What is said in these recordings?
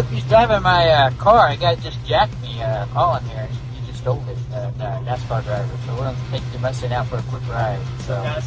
look who's driving my car. A guy just jacked me calling here. He just stole it, NASCAR driver. So we're going to take the Mustang out for a quick ride. So.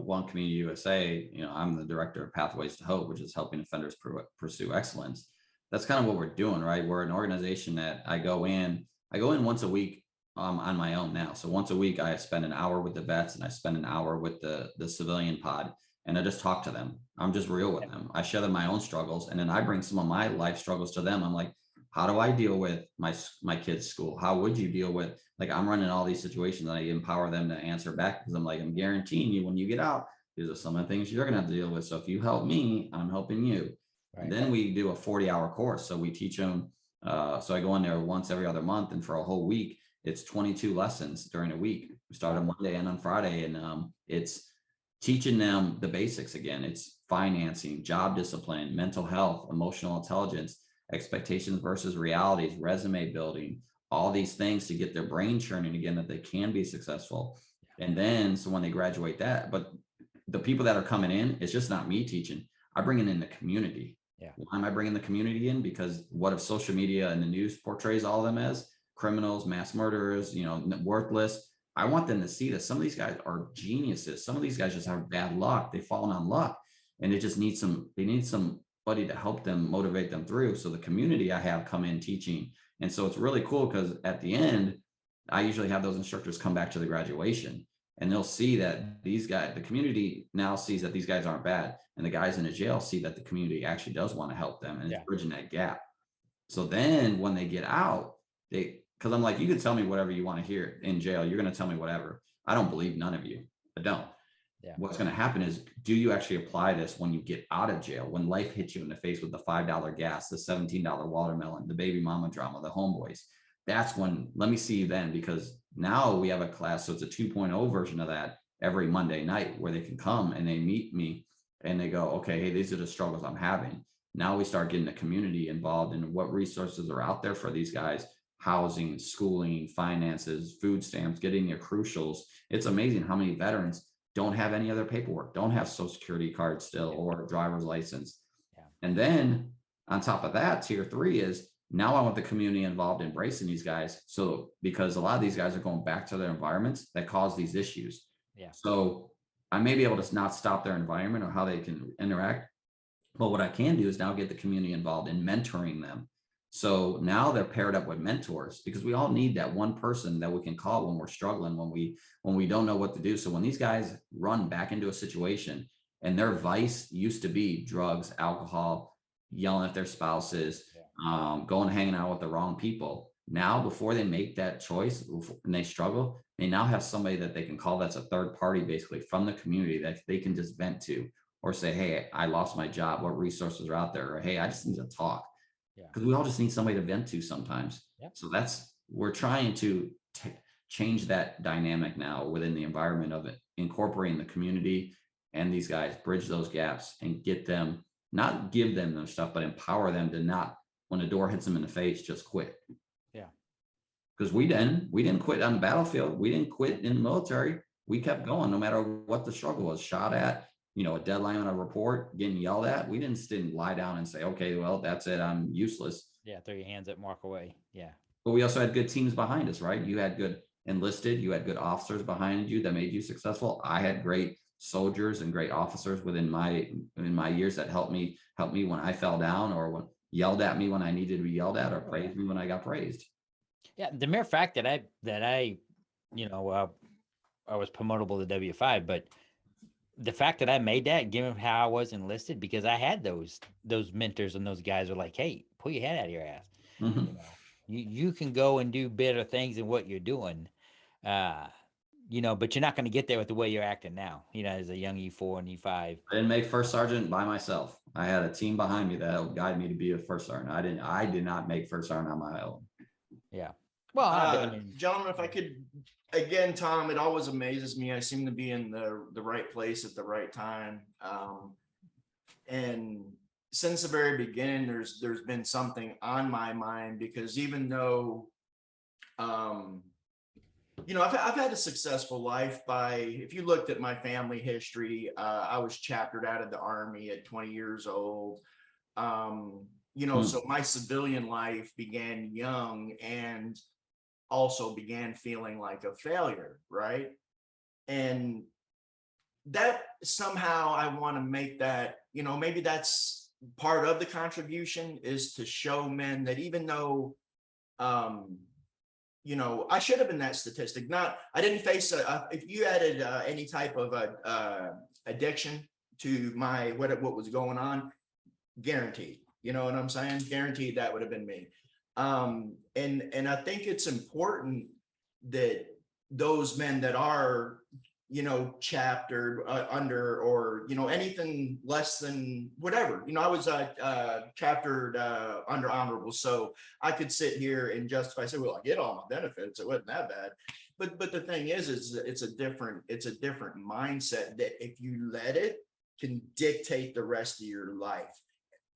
One Community USA, I'm the director of Pathways to Hope, which is helping offenders pursue excellence. That's kind of what we're doing, right? We're an organization that I go in once a week on my own now. So once a week, I spend an hour with the vets and I spend an hour with the civilian pod, and I just talk to them. I'm just real with them. I share them my own struggles, and then I bring some of my life struggles to them. I'm like, how do I deal with my kids' school? How would you deal with, like, I'm running all these situations and I empower them to answer back, because I'm like, I'm guaranteeing you when you get out, these are some of the things you're going to have to deal with. So if you help me, I'm helping you. Right. And then we do a 40-hour course. So we teach them. So I go in there once every other month, and for a whole week, it's 22 lessons during a week. We start on Monday and on Friday, and it's teaching them the basics again. It's financing, job discipline, mental health, emotional intelligence, expectations versus realities, resume building, all these things to get their brain churning again, that they can be successful. And then, so when they graduate that, but the people that are coming in, it's just not me teaching. I bring in the community. Yeah. Why am I bringing the community in? Because what if social media and the news portrays all of them as criminals, mass murderers, worthless? I want them to see that some of these guys are geniuses. Some of these guys just have bad luck. They've fallen on luck, and they just need somebody to help them, motivate them through. So the community I have come in teaching. And so it's really cool, because at the end, I usually have those instructors come back to the graduation, and they'll see that these guys, the community now sees that these guys aren't bad. And the guys in the jail see that the community actually does want to help them, and it's bridging that gap. So then when they get out, because I'm like, you can tell me whatever you want to hear in jail. You're going to tell me whatever. I don't believe none of you. I don't. Yeah. What's going to happen is, do you actually apply this when you get out of jail, when life hits you in the face with the $5 gas, the $17 watermelon, the baby mama drama, the homeboys? That's when, let me see you then, because now we have a class. So it's a 2.0 version of that every Monday night, where they can come and they meet me and they go, okay, hey, these are the struggles I'm having. Now we start getting the community involved in what resources are out there for these guys: housing, schooling, finances, food stamps, getting your crucials. It's amazing how many veterans don't have any other paperwork, don't have social security cards still, or a driver's license. Yeah. And then on top of that, tier 3 is, now I want the community involved, embracing these guys. So, because a lot of these guys are going back to their environments that cause these issues. Yeah. So I may be able to not stop their environment or how they can interact, but what I can do is now get the community involved in mentoring them. So now they're paired up with mentors, because we all need that one person that we can call when we're struggling, when we don't know what to do. So when these guys run back into a situation and their vice used to be drugs, alcohol, yelling at their spouses, going hanging out with the wrong people, now before they make that choice and they struggle, they now have somebody that they can call, that's a third party basically from the community, that they can just vent to, or say, hey, I lost my job, what resources are out there? Or, hey, I just need to talk. Because we all just need somebody to vent to sometimes. So we're trying to change that dynamic now within the environment of it, incorporating the community and these guys, bridge those gaps and get them, not give them their stuff, but empower them to not, when a door hits them in the face, just quit. Yeah. Because we didn't quit on the battlefield. We didn't quit in the military. We kept going no matter what the struggle was. Shot at, a deadline on a report, getting yelled at. We didn't lie down and say, okay, well, that's it, I'm useless. Yeah, throw your hands up, walk away. Yeah. But we also had good teams behind us, right? You had good enlisted, you had good officers behind you that made you successful. I had great soldiers and great officers in my years that helped me when I fell down, or when yelled at me when I needed to be yelled at, or praised me when I got praised. Yeah, the mere fact that I was promotable to W5, but the fact that I made that, given how I was enlisted, because I had those mentors, and those guys were like, hey, pull your head out of your ass. Mm-hmm. You can go and do better things than what you're doing. But you're not going to get there with the way you're acting now, as a young E4 and E5. I didn't make first sergeant by myself. I had a team behind me that helped guide me to be a first sergeant. I did not make first sergeant on my own. Yeah. Well, I mean, Gentlemen, if I could, again, Tom, it always amazes me. I seem to be in the right place at the right time. And since the very beginning, there's been something on my mind, because even though, you know, I've had a successful life. If you looked at my family history, I was chaptered out of the Army at 20 years old. You know, so my civilian life began young and also began feeling like a failure, right? And that somehow I want to make that, you know, maybe that's part of the contribution, is to show men that even though, you know, I should have been that statistic. I didn't face if you added any type of addiction to what was going on, guaranteed. You know what I'm saying? Guaranteed that would have been me. And I think it's important that those men that are, you know, chaptered under, or, you know, anything less than whatever, you know, I was chaptered under honorable, so I could sit here and justify, say, well, I get all my benefits, it wasn't that bad. But the thing is it's a different mindset that, if you let it, can dictate the rest of your life.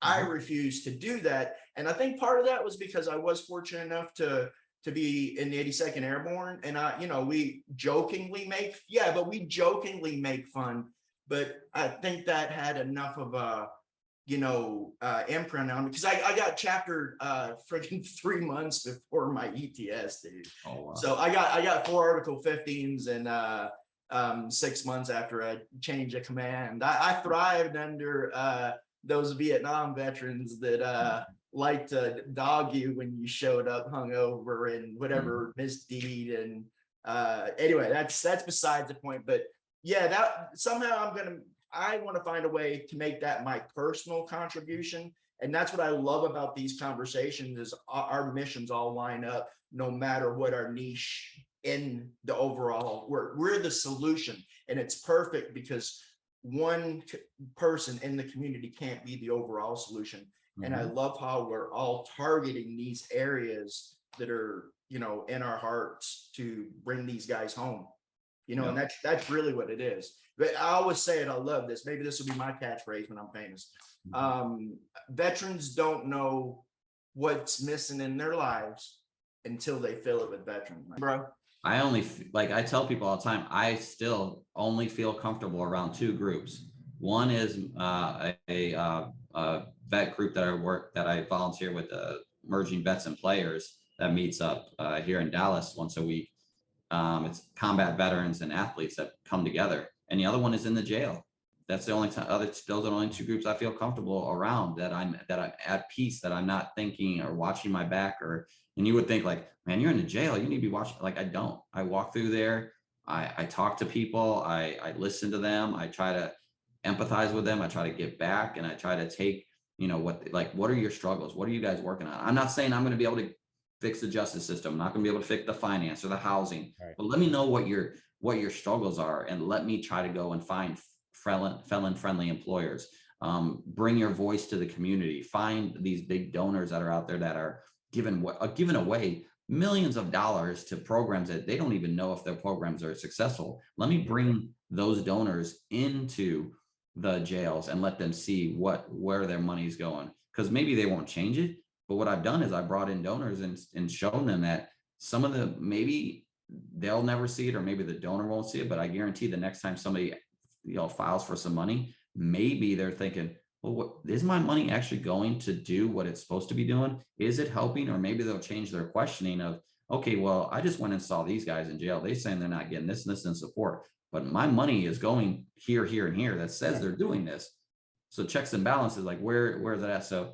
I refuse to do that. And I think part of that was because I was fortunate enough to be in the 82nd Airborne. And you know, we jokingly make fun, but I think that had enough of a, you know, imprint on me, because I got chaptered freaking 3 months before my ETS, dude. Oh, wow. So I got 4 Article 15s and 6 months after a change of command. I thrived under those Vietnam veterans that like to dog you when you showed up hungover and whatever misdeed. And anyway, that's besides the point. But yeah, that somehow I want to find a way to make that my personal contribution. And that's what I love about these conversations, is our missions all line up, no matter what our niche in the overall. We're the solution, and it's perfect because one person in the community can't be the overall solution. And I love how we're all targeting these areas that are, you know, in our hearts to bring these guys home, you know. And that's really what it is. But I always say it, I love this, maybe this will be my catchphrase when I'm famous. Veterans don't know what's missing in their lives until they fill it with veterans, bro. I tell people all the time, I still only feel comfortable around 2 groups. One is a vet group that I volunteer with, Emerging Vets and Players, that meets up here in Dallas once a week. It's combat veterans and athletes that come together. And the other one is in the jail. That's the only time. Those are the only 2 groups I feel comfortable around, that I'm at peace, that I'm not thinking or watching my back. And you would think, like, man, you're in the jail, you need to be watching. Like, I don't. I walk through there, I talk to people, I listen to them, I try to empathize with them, I try to give back, and I try to take, you know, what are your struggles? What are you guys working on? I'm not saying I'm going to be able to fix the justice system. I'm not going to be able to fix the finance or the housing, but let me know what your struggles are, and let me try to go and find felon-friendly employers. Bring your voice to the community. Find these big donors that are out there that are giving away millions of dollars to programs that they don't even know if their programs are successful. Let me bring those donors into the jails and let them see where their money's going, because maybe they won't change it. But what I've done is I brought in donors and shown them that some of the, maybe they'll never see it, or maybe the donor won't see it, but I guarantee the next time somebody, you know, files for some money, maybe they're thinking, well, what is my money actually going to do what it's supposed to be doing? Is it helping? Or maybe they'll change their questioning of, okay, well, I just went and saw these guys in jail. They're saying they're not getting this and support, but my money is going here, here, and here. That says they're doing this. So checks and balances, like where is that at? So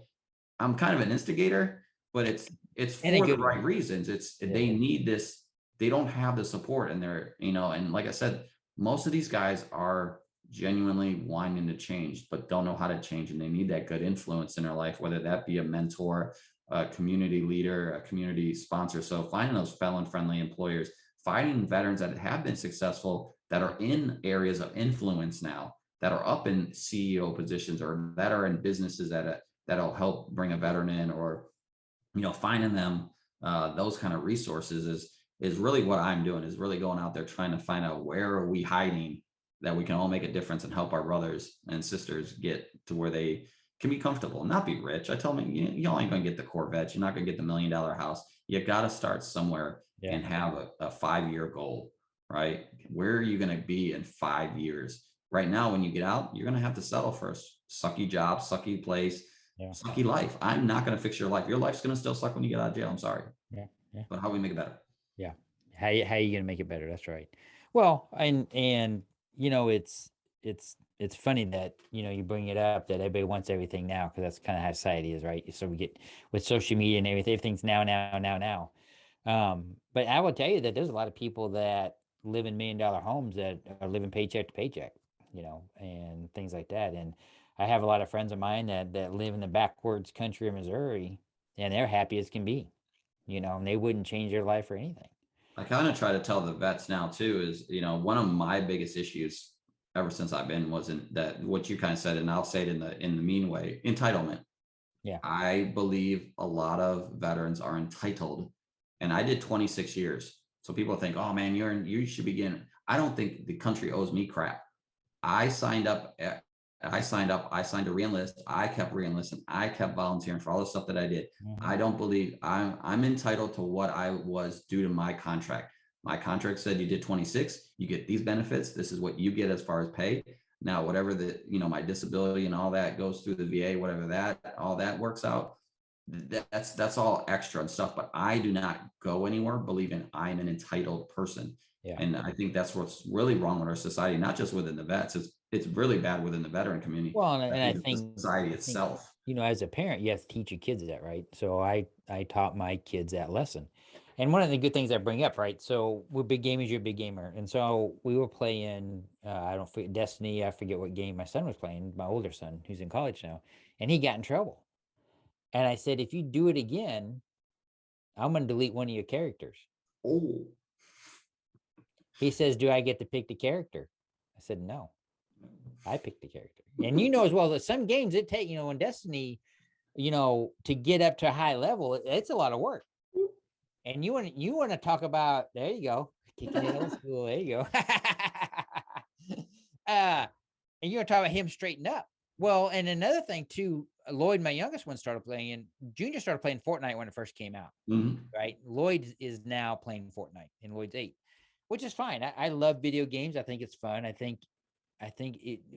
I'm kind of an instigator, but it's for the right reasons. They need this. They don't have the support, and they're, you know, and like I said, most of these guys are genuinely wanting to change, but don't know how to change. And they need that good influence in their life, whether that be a mentor, a community leader, a community sponsor. So finding those felon-friendly employers, finding veterans that have been successful, that are in areas of influence now, that are up in CEO positions, or that are in businesses that'll help bring a veteran in, or, you know, finding them those kind of resources is really what I'm doing, is really going out there trying to find out where are we hiding that we can all make a difference and help our brothers and sisters get to where they can be comfortable and not be rich. I tell them, y'all ain't gonna get the Corvette. You're not gonna get the $1 million house. You got to start somewhere and have a 5-year goal, right? Where are you gonna be in 5 years? Right now, when you get out, you're gonna have to settle for a sucky job, sucky place, sucky life. I'm not gonna fix your life. Your life's gonna still suck when you get out of jail. I'm sorry. But how do we make it better? Yeah. How are you gonna make it better? That's right. Well, and it's funny that you bring it up that everybody wants everything now, because that's kind of how society is, right? So we get with social media and everything's now. But I will tell you that there's a lot of people that live in $1 million homes that are living paycheck to paycheck, and things like that. And I have a lot of friends of mine that live in the backwards country of Missouri, and they're happy as can be, and they wouldn't change their life for anything. I kind of try to tell the vets now too, is, one of my biggest issues ever since I've been wasn't that what you kind of said, and I'll say it in the mean way, entitlement. Yeah. I believe a lot of veterans are entitled, and I did 26 years. So people think, oh man, you should begin. I don't think the country owes me crap. I signed up I signed to reenlist. I kept reenlisting. I kept volunteering for all the stuff that I did. Mm-hmm. I don't believe I'm entitled to what I was due to my contract. My contract said you did 26, you get these benefits. This is what you get as far as pay. Now, whatever my disability and all that goes through the VA, whatever all that works out, that's all extra and stuff. But I do not go anywhere believing I'm an entitled person. Yeah. And I think that's what's really wrong with our society, not just within the vets. It's really bad within the veteran community. Well, and I think society itself. As a parent, you have to teach your kids that, right? So I taught my kids that lesson. And one of the good things I bring up, right? So we're big gamers, you're a big gamer. And so we were playing, I don't forget, Destiny. I forget what game my son was playing, my older son, who's in college now. And he got in trouble. And I said, if you do it again, I'm going to delete one of your characters. Oh. He says, do I get to pick the character? I said, no. I picked the character. And as well that some games it take, in Destiny, to get up to a high level, it's a lot of work. And you want to talk about, there you go, kicking it old school. There you go. And you want to talk about him straightened up. Well, and another thing too, Lloyd, my youngest one, started playing, and Junior started playing Fortnite when it first came out. Mm-hmm. Right? Lloyd is now playing Fortnite, and Lloyd's 8, which is fine. I love video games. I think it's fun. I think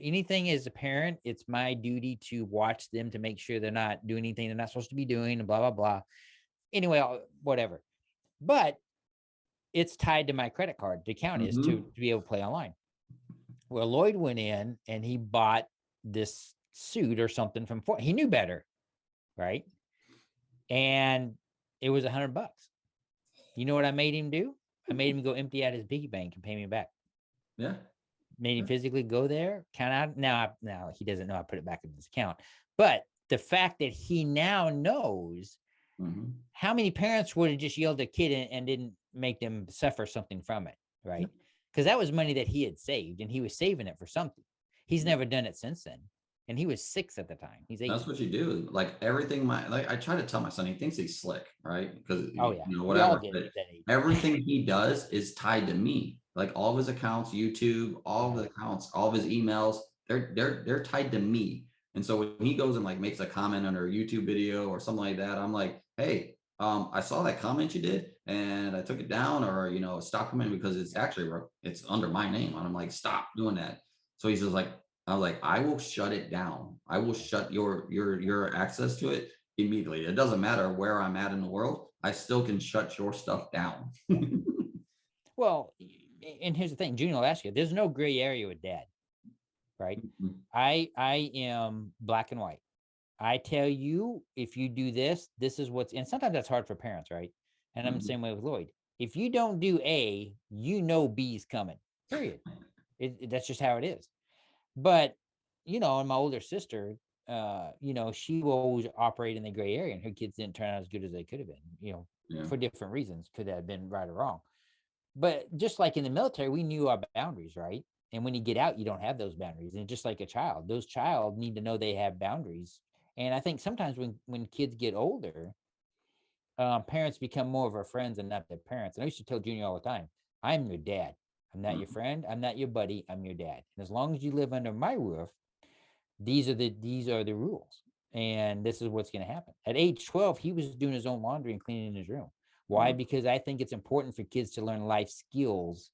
anything as a parent, it's my duty to watch them to make sure they're not doing anything they're not supposed to be doing, and blah, blah, blah. Anyway, whatever. But it's tied to my credit card. The account is to be able to play online. Well, Lloyd went in and he bought this suit or something from Fort. He knew better, right? And it was $100. You know what I made him do? I made him go empty out his piggy bank and pay me back. Yeah. Made him physically go there, count out. Now he doesn't know I put it back in his account. But the fact that he now knows, how many parents would have just yelled at a kid and didn't make them suffer something from it, right? Because that was money that he had saved, and he was saving it for something. He's never done it since then. And he was 6 at the time. He's 8. That's what you do. Like everything, I try to tell my son, he thinks he's slick, right? Because whatever. Everything he does is tied to me. Like all of his accounts, YouTube, all of the accounts, all of his emails, they're tied to me. And so when he goes and like makes a comment under a YouTube video or something like that, I'm like, hey, I saw that comment you did and I took it down, or stop commenting because it's under my name. And I'm like, stop doing that. So he's just like, I was like, I will shut it down. I will shut your access to it immediately. It doesn't matter where I'm at in the world. I still can shut your stuff down. Well, and here's the thing, Junior will ask you, there's no gray area with Dad, right? I am black and white. I tell you, if you do this is what's, and sometimes that's hard for parents, right? And I'm the same way with Lloyd. If you don't do A, B's coming, period. That's just how it is. But, and my older sister, she will always operate in the gray area, and her kids didn't turn out as good as they could have been, for different reasons, could have been right or wrong. But just like in the military, we knew our boundaries, right? And when you get out, you don't have those boundaries. And just like a child, those child need to know they have boundaries. And I think sometimes when kids get older, parents become more of our friends and not their parents. And I used to tell Junior all the time, I'm your dad. I'm not your friend. I'm not your buddy. I'm your dad. And as long as you live under my roof, these are the rules. And this is what's going to happen. At age 12, he was doing his own laundry and cleaning his room. Why? Because I think it's important for kids to learn life skills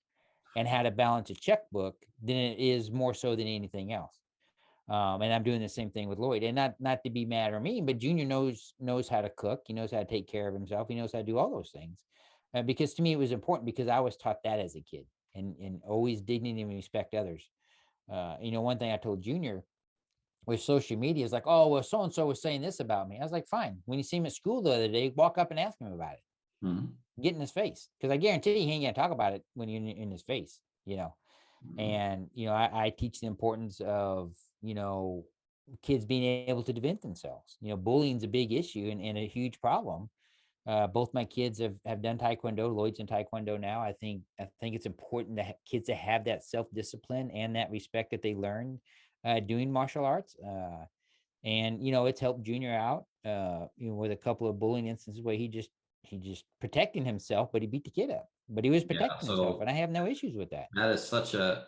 and how to balance a checkbook than it is more so than anything else. And I'm doing the same thing with Lloyd, and not to be mad or mean, but Junior knows how to cook. He knows how to take care of himself. He knows how to do all those things. Because to me, it was important because I was taught that as a kid, and always dignity and respect others. One thing I told Junior with social media is like, oh, well, so and so was saying this about me. I was like, fine. When you see him at school the other day, walk up and ask him about it. Mm-hmm. Get in his face, because I guarantee he ain't gonna talk about it when you're in his face. And I teach the importance of kids being able to defend themselves. Bullying's a big issue and a huge problem. Both my kids have done Taekwondo. Lloyd's in Taekwondo now. I think it's important to kids to have that self-discipline and that respect that they learn doing martial arts. And it's helped Junior out with a couple of bullying instances where he just protecting himself, but he beat the kid up, but he was protecting himself, and I have no issues with that. That is such a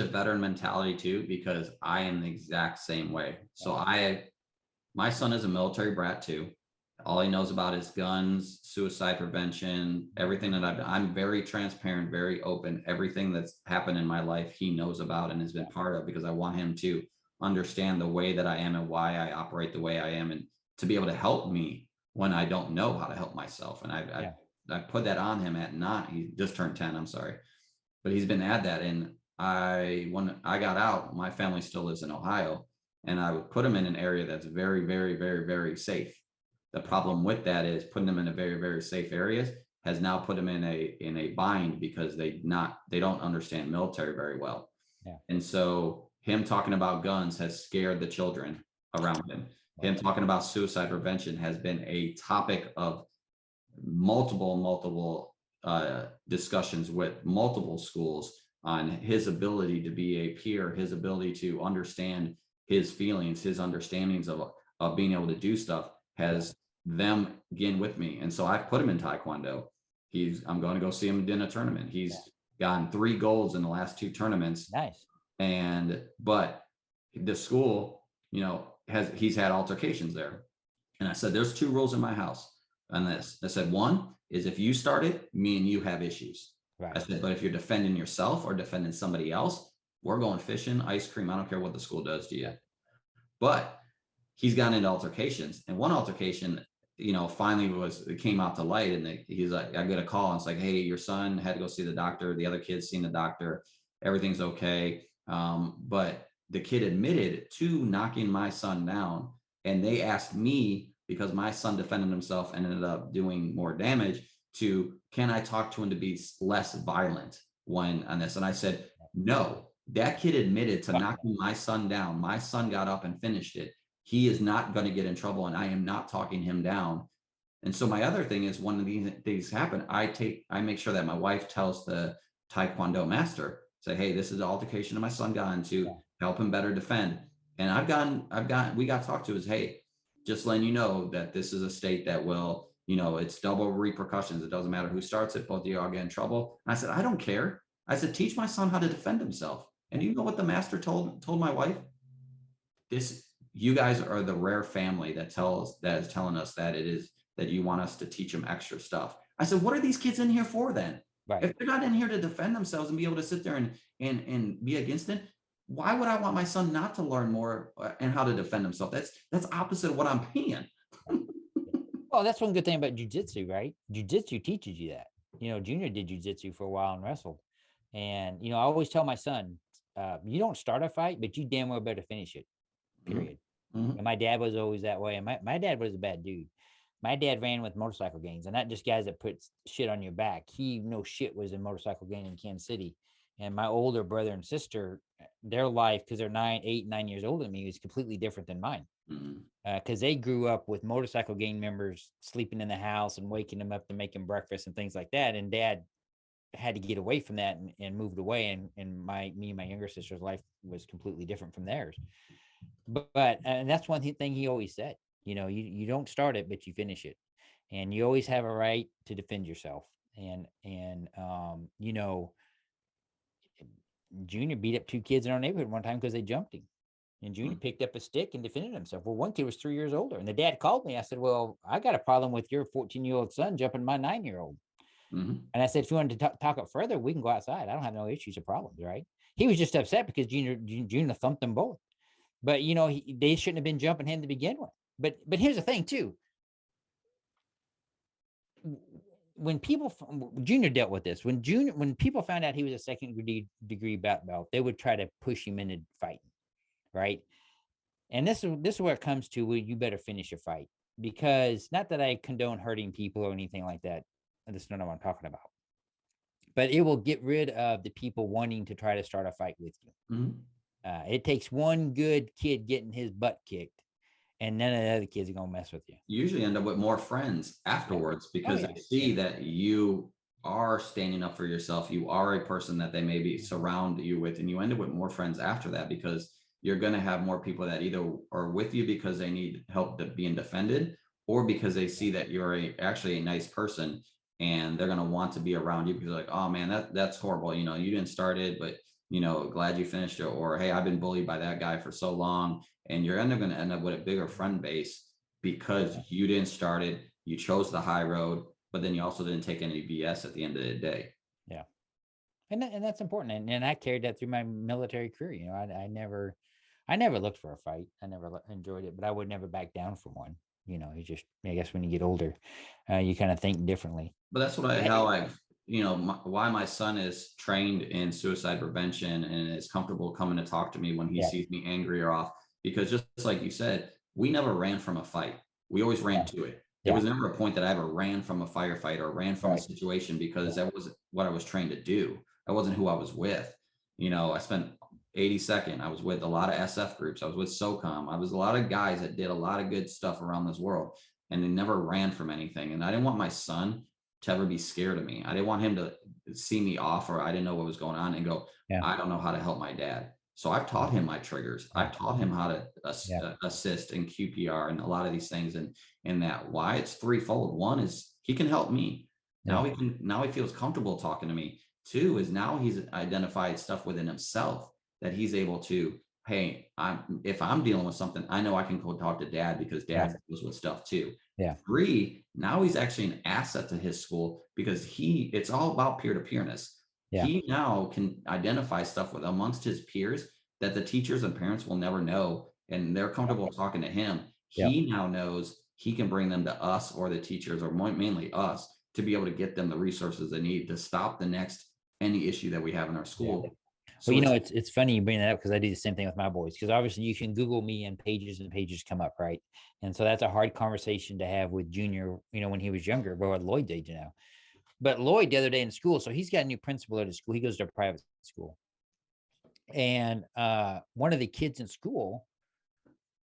veteran mentality too, because I am the exact same way. So my son is a military brat too. All he knows about is guns, suicide prevention, everything that I'm very transparent, very open. Everything that's happened in my life, he knows about and has been part of, because I want him to understand the way that I am and why I operate the way I am, and to be able to help me when I don't know how to help myself. And I put that on him at 9. He just turned 10. I'm sorry, but he's been at that. And when I got out, my family still lives in Ohio, and I would put him in an area that's very, very, very, very safe. The problem with that is putting them in a very, very safe areas has now put them in a bind, because they don't understand military very well. Yeah. And so him talking about guns has scared the children around him. Him talking about suicide prevention has been a topic of multiple discussions with multiple schools on his ability to be a peer, his ability to understand his feelings, his understandings of being able to do stuff, has them again with me. And so I've put him in Taekwondo. I'm going to go see him in a tournament. He's gotten 3 golds in the last 2 tournaments. Nice. But the school, he's had altercations there. And I said, there's 2 rules in my house on this. I said, one is, if you start it, me and you have issues. Right. I said, but if you're defending yourself or defending somebody else, we're going fishing, ice cream. I don't care what the school does to you. But he's gotten into altercations. And one altercation, finally it came out to light, and he's like, I get a call, and it's like, hey, your son had to go see the doctor. The other kid's seen the doctor. Everything's okay. But the kid admitted to knocking my son down, and they asked me, because my son defended himself and ended up doing more damage, can I talk to him to be less violent on this? And I said, no, that kid admitted to knocking my son down. My son got up and finished it. He is not going to get in trouble, and I am not talking him down. And so my other thing is, when of these things happen, I make sure that my wife tells the Taekwondo master, say, hey, this is the altercation my son got into, help him better defend. And we got talked to is, hey, just letting you know that this is a state that will, it's double repercussions. It doesn't matter who starts it, both of you all get in trouble. And I said, I don't care. I said, teach my son how to defend himself. And you know what the master told my wife? You guys are the rare family that is telling us that you want us to teach them extra stuff. I said, what are these kids in here for then? Right. If they're not in here to defend themselves and be able to sit there and be against it, why would I want my son not to learn more and how to defend himself? That's opposite of what I'm paying. Well, that's one good thing about jujitsu, right? Jujitsu teaches you that. Junior did jujitsu for a while and wrestled. And, I always tell my son, you don't start a fight, but you damn well better finish it, period. Mm-hmm. And my dad was always that way. And my dad was a bad dude. My dad ran with motorcycle gangs, and not just guys that put shit on your back. He shit was in motorcycle gang in Kansas City. And my older brother and sister, their life, because they're 8, 9 years older than me, was completely different than mine. Because they grew up with motorcycle gang members sleeping in the house and waking them up to make them breakfast and things like that. And dad had to get away from that and moved away. And me and my younger sister's life was completely different from theirs. But and that's one thing he always said. You don't start it, but you finish it, and you always have a right to defend yourself. And Junior beat up two kids in our neighborhood one time because they jumped him. And Junior picked up a stick and defended himself. Well, one kid was 3 years older, and the dad called me. I said, "Well, I got a problem with your 14-year-old son jumping my 9-year-old." Mm-hmm. And I said, "If you wanted to talk it further, we can go outside. I don't have no issues or problems, right?" He was just upset because Junior thumped them both. But they shouldn't have been jumping him to begin with. But here's the thing too. When Junior dealt with this, when people found out he was a second degree black belt, they would try to push him into fighting, right? And this is where it comes to, well, you better finish your fight, because not that I condone hurting people or anything like that. That's not what I'm talking about. But it will get rid of the people wanting to try to start a fight with you. Mm-hmm. It takes one good kid getting his butt kicked, and none of the other kids are gonna mess with you. You usually end up with more friends afterwards because they see that you are standing up for yourself. You are a person that they maybe surround you with, and you end up with more friends after that, because you're going to have more people that either are with you because they need help being defended, or because they see that you're actually a nice person, and they're going to want to be around you because they're like, oh man, that's horrible. You didn't start it, but glad you finished it. Or, hey, I've been bullied by that guy for so long. And you're going to end up with a bigger friend base because you didn't start it. You chose the high road, but then you also didn't take any BS at the end of the day. Yeah. And that's important. And I carried that through my military career. I never looked for a fight. I never enjoyed it, but I would never back down from one. You just, I guess when you get older, you kind of think differently. But that's why my son is trained in suicide prevention and is comfortable coming to talk to me when he sees me angry or off, because just like you said, we never ran from a fight. We always ran to it. There was never a point that I ever ran from a firefight or ran from a situation, because that was what I was trained to do. That wasn't who I was with. I spent 82nd. I was with a lot of SF groups. I was with SOCOM. I was a lot of guys that did a lot of good stuff around this world, and they never ran from anything. And I didn't want my son to ever be scared of me. I didn't want him to see me off, or I didn't know what was going on and go, I don't know how to help my dad. So I've taught him my triggers. I've taught him how to assist in QPR and a lot of these things. And that why it's threefold. One is he can help me. Now he feels comfortable talking to me. Two is now he's identified stuff within himself that he's able to, hey, if I'm dealing with something, I know I can go talk to dad because dad deals with stuff too. Yeah. Three, now he's actually an asset to his school because it's all about peer-to-peerness. Yeah. He now can identify stuff with amongst his peers that the teachers and parents will never know, and they're comfortable talking to him. He now knows he can bring them to us, or the teachers, or mainly us, to be able to get them the resources they need to stop any issue that we have in our school. So well, it's funny you bring that up, because I do the same thing with my boys, because obviously you can Google me and pages come up, right? And so that's a hard conversation to have with Junior, when he was younger, but what Lloyd's age now. But Lloyd the other day in school, so he's got a new principal at his school. He goes to a private school. And one of the kids in school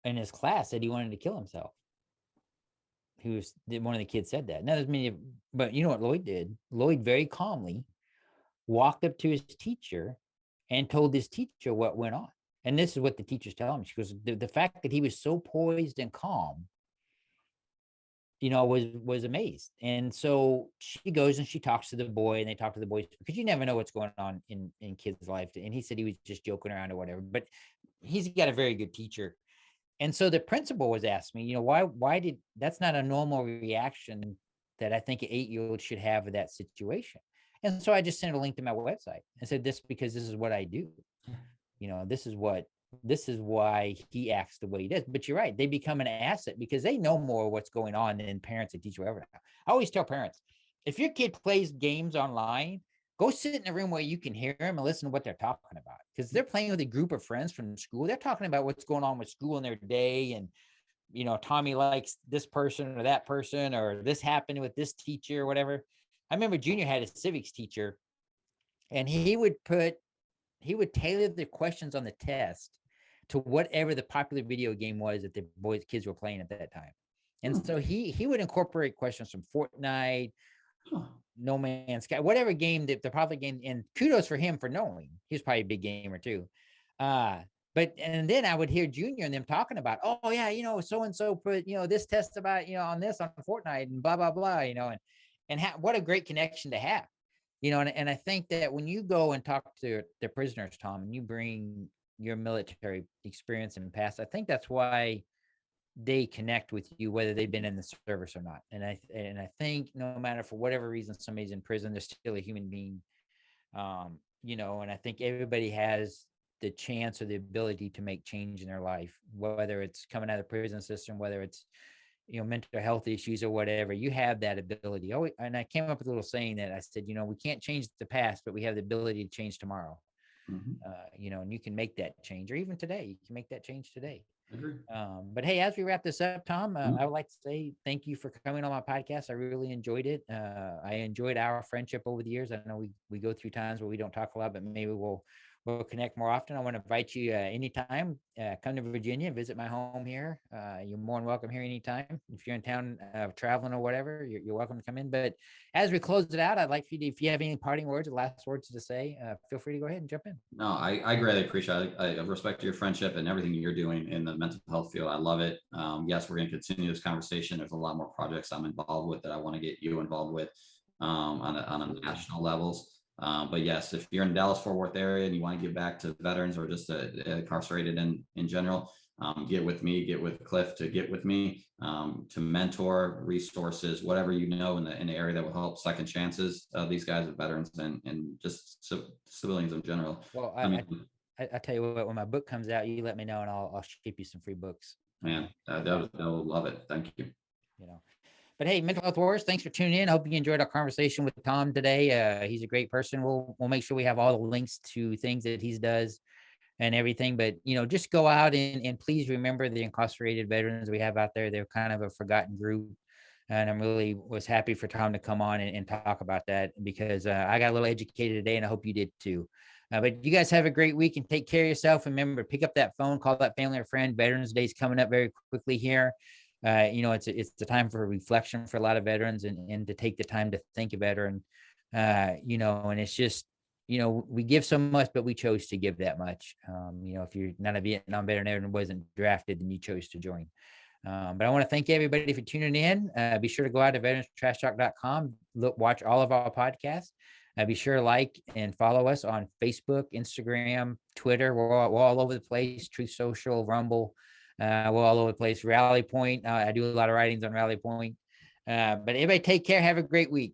in his class said he wanted to kill himself. One of the kids said that. Now there's many, but you know what Lloyd did? Lloyd very calmly walked up to his teacher and told his teacher what went on. And this is what the teacher's telling him. She goes, the fact that he was so poised and calm, was amazed. And so she goes and she talks to the boy, and they talk to the boys, because you never know what's going on in kids' life. And he said he was just joking around or whatever, but he's got a very good teacher. And so the principal was asking me, why that's not a normal reaction that I think an 8-year-old should have in that situation. And so I just sent a link to my website and said, because this is what I do. This is why he acts the way he does. But you're right. They become an asset because they know more what's going on than parents and teach whatever. I always tell parents, if your kid plays games online, go sit in a room where you can hear them and listen to what they're talking about. Because they're playing with a group of friends from school. They're talking about what's going on with school in their day. And, Tommy likes this person or that person, or this happened with this teacher or whatever. I remember Junior had a civics teacher, and he would tailor the questions on the test to whatever the popular video game was that the kids were playing at that time. And so he would incorporate questions from Fortnite, No Man's Sky, whatever game, the popular game. And kudos for him for knowing. He was probably a big gamer too. But and then I would hear Junior and them talking about, oh yeah, so and so put this test about on this on Fortnite and blah blah blah, and what a great connection to have, and I think that when you go and talk to the prisoners, Tom, and you bring your military experience and past, I think that's why they connect with you, whether they've been in the service or not. And I think no matter for whatever reason somebody's in prison, they're still a human being. And I think everybody has the chance or the ability to make change in their life, whether it's coming out of the prison system, whether it's mental health issues or whatever. You have that ability. Oh, and I came up with a little saying that I said, we can't change the past, but we have the ability to change tomorrow. And you can make that change, or even today, you can make that change today. But hey, as we wrap this up, Tom, I would like to say thank you for coming on my podcast. I really enjoyed it. I enjoyed our friendship over the years. I know we go through times where we don't talk a lot, but maybe we'll connect more often. I want to invite you anytime. Come to Virginia, visit my home here. You're more than welcome here anytime. If you're in town traveling or whatever, you're welcome to come in. But as we close it out, I'd like for you to, if you have any parting words or last words to say, feel free to go ahead and jump in. No, I greatly appreciate it. I respect your friendship and everything you're doing in the mental health field. I love it. Yes, we're going to continue this conversation. There's a lot more projects I'm involved with that I want to get you involved with on a national levels. But yes, if you're in the Dallas-Fort Worth area and you want to give back to veterans or just incarcerated in general, get with me, get with Cliff to get with me to mentor resources, whatever in the area that will help second chances. These guys are veterans and just civilians in general. Well, I tell you what, when my book comes out, you let me know and I'll ship you some free books. Man, they'll love it. Thank you. But hey, Mental Health Wars, thanks for tuning in. I hope you enjoyed our conversation with Tom today. He's a great person. We'll make sure we have all the links to things that he does and everything. But, just go out and please remember the incarcerated veterans we have out there. They're kind of a forgotten group. And I'm really was happy for Tom to come on and talk about that, because I got a little educated today and I hope you did too. But you guys have a great week and take care of yourself. Remember, pick up that phone, call that family or friend. Veterans Day is coming up very quickly here. It's the time for reflection for a lot of veterans and to take the time to think a veteran, and it's just, we give so much, but we chose to give that much. If you're not a Vietnam veteran and wasn't drafted, then you chose to join. But I want to thank everybody for tuning in. Be sure to go out to veteranstrashtalk.com, watch all of our podcasts. Be sure to like and follow us on Facebook, Instagram, Twitter. We're all over the place. Truth Social, Rumble. We're all over the place. Rally Point. I do a lot of writings on Rally Point. But everybody take care. Have a great week.